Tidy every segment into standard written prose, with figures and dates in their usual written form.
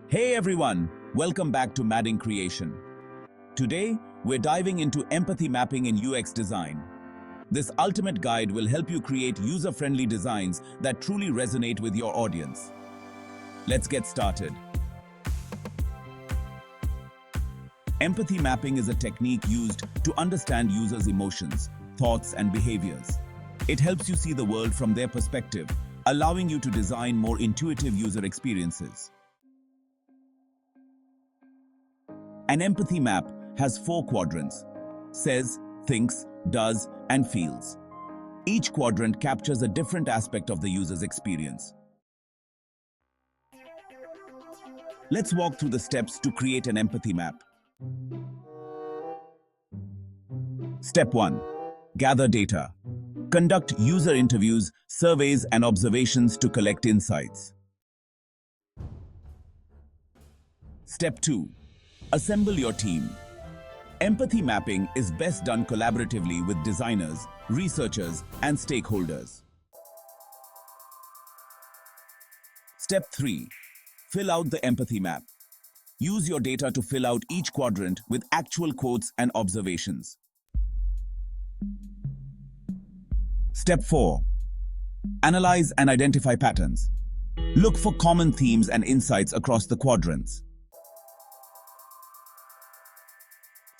Hey everyone, welcome back to Madding Creation. Today, we're diving into empathy mapping in UX design. This ultimate guide will help you create user-friendly designs that truly resonate with your audience. Let's get started. Empathy mapping is a technique used to understand users' emotions, thoughts, and behaviors. It helps you see the world from their perspective, allowing you to design more intuitive user experiences. An empathy map has 4 quadrants: says, thinks, does, and feels. Each quadrant captures a different aspect of the user's experience. Let's walk through the steps to create an empathy map. Step 1. Gather data. Conduct user interviews, surveys, and observations to collect insights. Step 2. Assemble your team. Empathy mapping is best done collaboratively with designers, researchers, and stakeholders. Step 3. Fill out the empathy map. Use your data to fill out each quadrant with actual quotes and observations. Step 4. Analyze and identify patterns. Look for common themes and insights across the quadrants.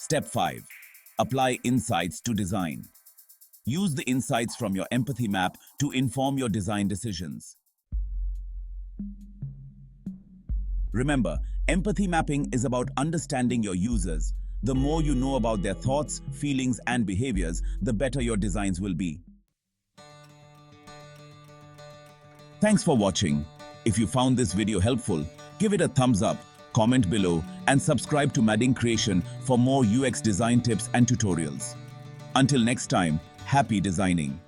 Step 5. Apply insights to design. Use the insights from your empathy map to inform your design decisions. Remember, empathy mapping is about understanding your users. The more you know about their thoughts, feelings, and behaviors, the better your designs will be. Thanks for watching. If you found this video helpful, give it a thumbs up, comment below, and subscribe to Madding Creation for more UX design tips and tutorials. Until next time, happy designing.